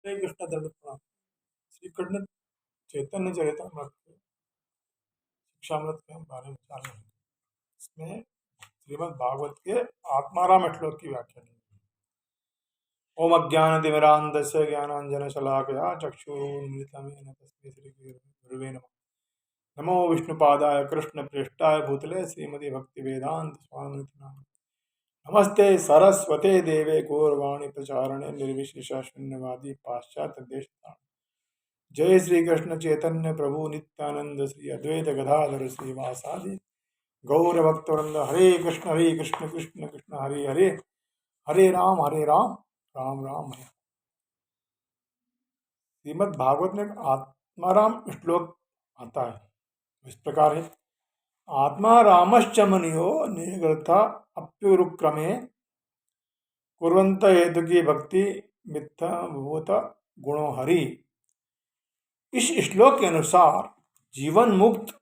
हरे कृष्ण दंड प्रणाम। श्री कृष्ण चैतन्य चरितमृत शिक्षामृत के बारे में जान रहे हैं। इसमें श्रीमद् भागवत के आत्माराम श्लोक की व्याख्या की है। ओम अज्ञानतिमिरान्धस्य ज्ञानाञ्जनशलाकया चक्षुरुन्मिलितं येन तस्मै श्रीगुरुवे नमः। नमो विष्णुपादाय कृष्णप्रेष्ठाय भूतले श्रीमती भक्तिवेदान्त स्वामिनिति नामिने। नमस्ते सरस्वते देवे गौरवाणी प्रचारणे निर्विशेष शून्यवादी पाश्चात्य देश जय श्री कृष्ण चैतन्य प्रभु नित्यानंद श्री अद्वैत गदाधर श्रीवासादि गौर भक्तवृंद। हरे कृष्ण कृष्ण कृष्ण हरे हरे, हरे राम राम राम हरे। श्रीमद् भागवत में एक आत्माराम श्लोक आता है, इस प्रकार है। आत्मा रामश्च मुनियो निर्गता अप्युरुक्रमे कुर्वन्त हेतु की भक्ति मिथ्या भूत गुणो हरि। इस श्लोक के अनुसार जीवन मुक्त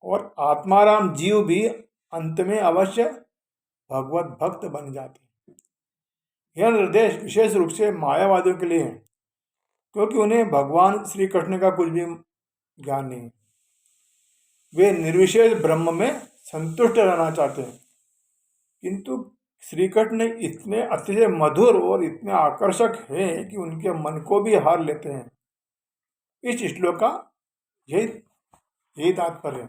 और आत्माराम जीव भी अंत में अवश्य भगवत भक्त बन जाते हैं। यह निर्देश विशेष रूप से मायावादियों के लिए है, क्योंकि उन्हें भगवान श्री कृष्ण का कुछ भी ज्ञान नहीं। वे निर्विशेष ब्रह्म में संतुष्ट रहना चाहते हैं, किंतु श्री कृष्ण इतने अतिशय मधुर और इतने आकर्षक हैं कि उनके मन को भी हार लेते हैं। इस श्लोक का यही तात्पर्य है।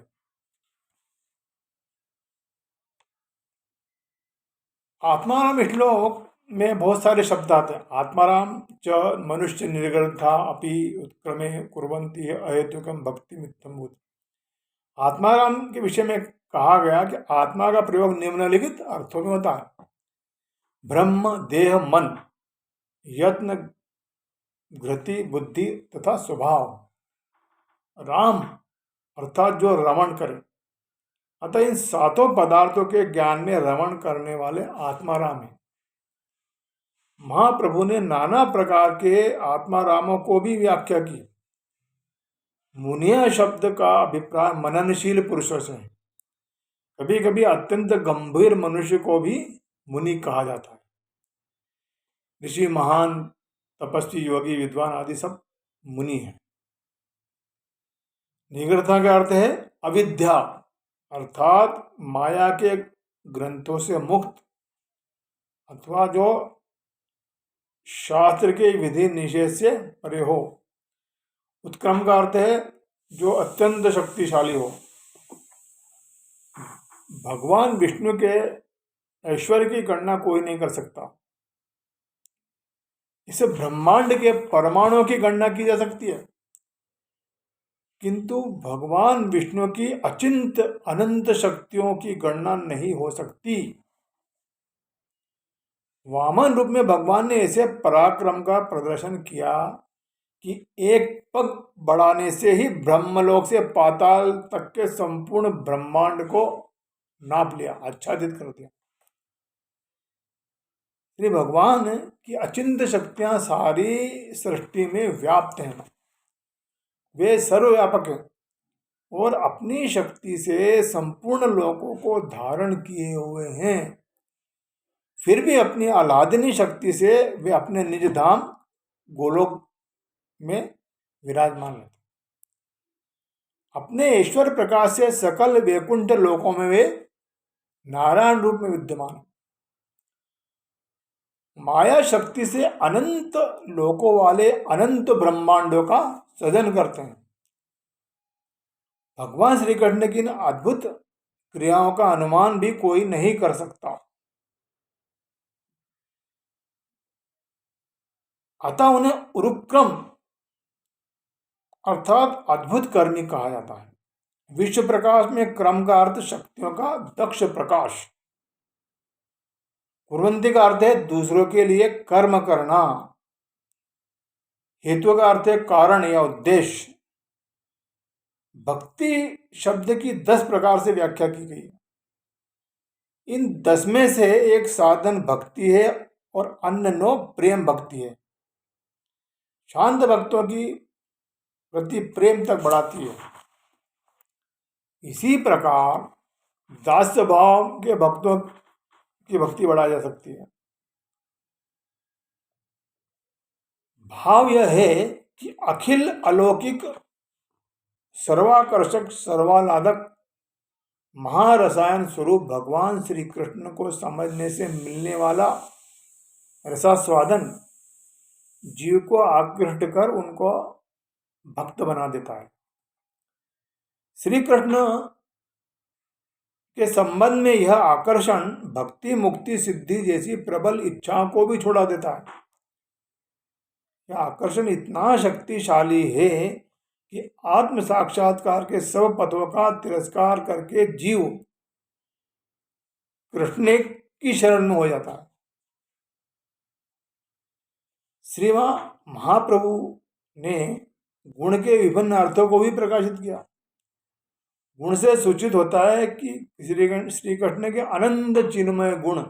आत्माराम श्लोक में बहुत सारे शब्द आते हैं। आत्माराम च मनुष्य निर्ग्रथा अपि उत्क्रमे कुर्वन्ति अहेतुकम भक्ति मिथ्यम भूत। आत्माराम के विषय में कहा गया कि आत्मा का प्रयोग निम्नलिखित अर्थों में होता है। ब्रह्म, देह, मन, यत्न, घृति, बुद्धि तथा स्वभाव। राम अर्थात जो रमण करे। अतः इन सातों पदार्थों के ज्ञान में रमण करने वाले आत्माराम है। महाप्रभु ने नाना प्रकार के आत्मारामों को भी व्याख्या की। मुनिया शब्द का अभिप्राय मननशील पुरुषों से है। कभी कभी अत्यंत गंभीर मनुष्य को भी मुनि कहा जाता है। ऋषि, महान, तपस्वी, योगी, विद्वान आदि सब मुनि हैं। निग्रहता का अर्थ है अविद्या, अर्थात माया के ग्रंथों से मुक्त, अथवा जो शास्त्र के विधि निषेध से परे हो। उत्क्रम का अर्थ है जो अत्यंत शक्तिशाली हो। भगवान विष्णु के ऐश्वर्य की गणना कोई नहीं कर सकता। इसे ब्रह्मांड के परमाणुओं की गणना की जा सकती है, किंतु भगवान विष्णु की अचिंत अनंत शक्तियों की गणना नहीं हो सकती। वामन रूप में भगवान ने ऐसे पराक्रम का प्रदर्शन किया कि एक पग बढ़ाने से ही ब्रह्मलोक से पाताल तक के संपूर्ण ब्रह्मांड को नाप लिया, आच्छादित कर दिया। श्री भगवान की अचिंत शक्तियां सारी सृष्टि में व्याप्त हैं। वे सर्वव्यापक हैं और अपनी शक्ति से संपूर्ण लोकों को धारण किए हुए हैं। फिर भी अपनी आह्लादनी शक्ति से वे अपने निज धाम गोलोक में विराजमान रहते। अपने ईश्वर प्रकाश से सकल वैकुंठ लोकों में वे नारायण रूप में विद्यमान। माया शक्ति से अनंत लोकों वाले अनंत ब्रह्मांडों का सृजन करते हैं। भगवान श्री कृष्ण की इन अद्भुत क्रियाओं का अनुमान भी कोई नहीं कर सकता। अतः उन्हें उरुक्रम अर्थात अद्भुत कर्मी कहा जाता है। विश्व प्रकाश में क्रम का अर्थ शक्तियों का दक्ष प्रकाश। कुर्वन्ति का अर्थ है दूसरों के लिए कर्म करना। हेतु का अर्थ है कारण या उद्देश्य। भक्ति शब्द की 10 प्रकार से व्याख्या की गई। इन 10 में से एक साधन भक्ति है और अन्य 9 प्रेम भक्ति है। शांत भक्तों की प्रति प्रेम तक बढ़ाती है। इसी प्रकार दास्य भाव के भक्तों की भक्ति बढ़ाई जा सकती है। भाव यह है कि अखिल अलौकिक सर्वाकर्षक सर्वालादक महारसायन स्वरूप भगवान श्री कृष्ण को समझने से मिलने वाला रसास्वादन जीव को आकृष्ट कर उनको भक्त बना देता है। श्री कृष्ण के संबंध में यह आकर्षण भक्ति मुक्ति सिद्धि जैसी प्रबल इच्छाओं को भी छोड़ा देता है। यह आकर्षण इतना शक्तिशाली है कि आत्म साक्षात्कार के सब पथों का तिरस्कार करके जीव कृष्ण की शरण में हो जाता है। श्री महाप्रभु ने गुण के विभिन्न अर्थों को भी प्रकाशित किया। गुण से सूचित होता है कि श्री कृष्ण के अनंत चिन्मय गुण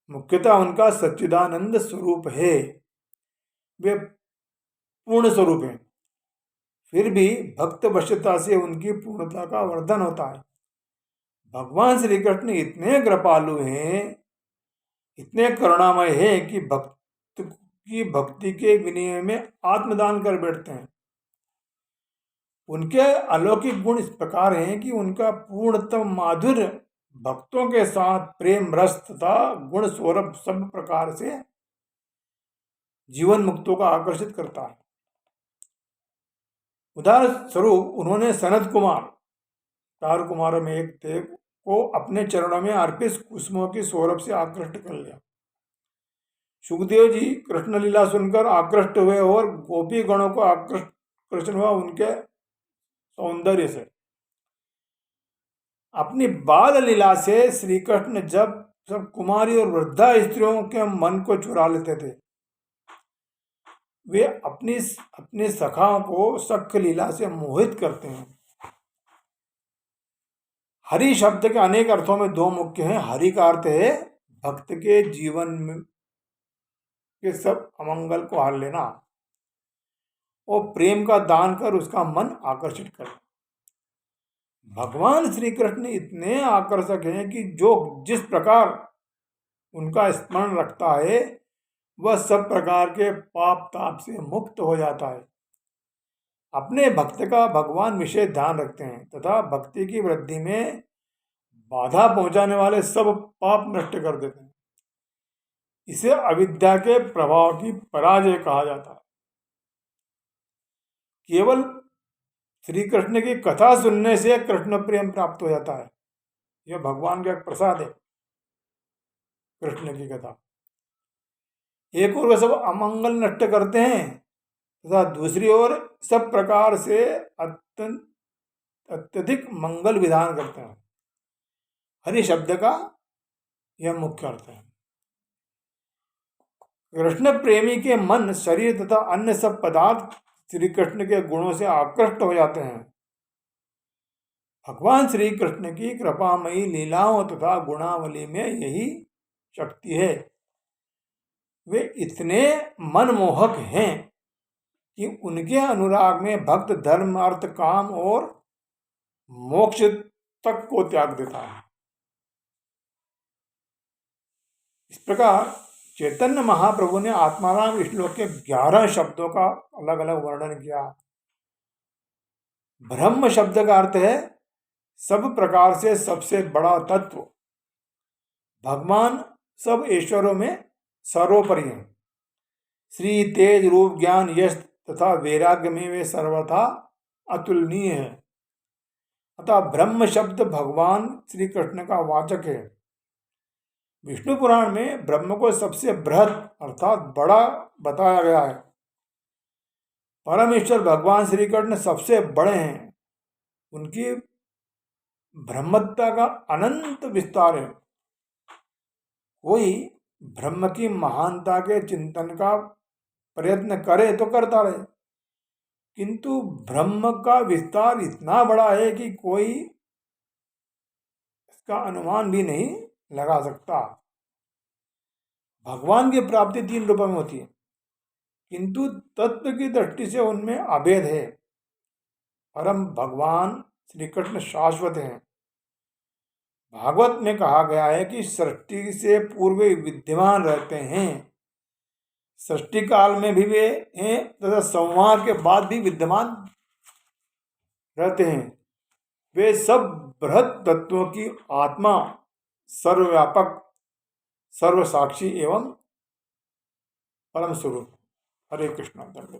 मुख्यतः उनका सच्चिदानंद स्वरूप है, वे पूर्ण स्वरूप है। फिर भी भक्त वश्यता से उनकी पूर्णता का वर्धन होता है। भगवान श्री कृष्ण इतने कृपालु हैं, इतने करुणामय हैं कि भक्त की भक्ति के विनिमय में आत्मदान कर बैठते हैं। उनके अलौकिक गुण इस प्रकार हैं कि उनका पूर्णतम माधुर्य भक्तों के साथ प्रेम रस तथा गुण सौरभ सब प्रकार से जीवन मुक्तों को आकर्षित करता है। उदाहरण स्वरूप उन्होंने सनत कुमार, 4 कुमारों में एक थे, को अपने चरणों में अर्पित कुसुमों की सौरभ से आकृष्ट कर लिया। सुखदेव जी कृष्ण लीला सुनकर आकृष्ट हुए और गोपी गणों को आकर्षण हुआ उनके सौंदर्य से। अपनी बाल लीला से श्री कृष्ण जब सब कुमारी और वृद्धा स्त्रियों के मन को चुरा लेते थे, वे अपनी सखाओं को सख लीला से मोहित करते हैं। हरि शब्द के अनेक अर्थों में 2 मुख्य हैं। हरि का अर्थ है भक्त के जीवन में के सब अमंगल को हर लेना और प्रेम का दान कर उसका मन आकर्षित करना। भगवान श्री कृष्ण इतने आकर्षक हैं कि जो जिस प्रकार उनका स्मरण रखता है वह सब प्रकार के पाप ताप से मुक्त हो जाता है। अपने भक्त का भगवान विशेष ध्यान रखते हैं तथा भक्ति की वृद्धि में बाधा पहुंचाने वाले सब पाप नष्ट कर देते हैं। इसे अविद्या के प्रभाव की पराजय कहा जाता है। केवल श्री कृष्ण की कथा सुनने से कृष्ण प्रेम प्राप्त हो जाता है। यह भगवान का एक प्रसाद है, कृष्ण की कथा। एक ओर वे सब अमंगल नष्ट करते हैं तथा दूसरी ओर सब प्रकार से अत्यधिक मंगल विधान करते हैं। हरि शब्द का यह मुख्य अर्थ है। कृष्ण प्रेमी के मन, शरीर तथा अन्य सब पदार्थ श्री कृष्ण के गुणों से आकृष्ट हो जाते हैं। भगवान श्री कृष्ण की कृपामयी लीलाओं तथा गुणावली में यही शक्ति है। वे इतने मनमोहक हैं कि उनके अनुराग में भक्त धर्म अर्थ काम और मोक्ष तक को त्याग देता है। इस प्रकार चैतन्य महाप्रभु ने आत्माराम श्लोक के 11 शब्दों का अलग अलग वर्णन किया। ब्रह्म शब्द का अर्थ है सब प्रकार से सबसे बड़ा तत्व। भगवान सब ईश्वरों में सर्वोपरि हैं। श्री तेज रूप ज्ञान यश तथा वैराग्य में वे सर्वथा अतुलनीय है। अतः ब्रह्म शब्द भगवान श्री कृष्ण का वाचक है। विष्णु पुराण में ब्रह्म को सबसे बृहद अर्थात बड़ा बताया गया है। परमेश्वर भगवान श्री कृष्ण सबसे बड़े हैं। उनकी ब्रह्मत्ता का अनंत विस्तार है। कोई ब्रह्म की महानता के चिंतन का प्रयत्न करे तो करता रहे, किंतु ब्रह्म का विस्तार इतना बड़ा है कि कोई इसका अनुमान भी नहीं लगा सकता। भगवान की प्राप्ति 3 रूपों में होती है, किंतु तत्व की दृष्टि से उनमें अभेद है। परम भगवान श्री कृष्ण शाश्वत हैं। भागवत में कहा गया है कि सृष्टि से पूर्व विद्यमान रहते हैं। सृष्टि काल में भी वे हैं तथा संहार के बाद भी विद्यमान रहते हैं। वे सब बृहद तत्वों की आत्मा, सर्वव्यापक, सर्वसाक्षी एवं परम स्वरूप। हरे कृष्ण।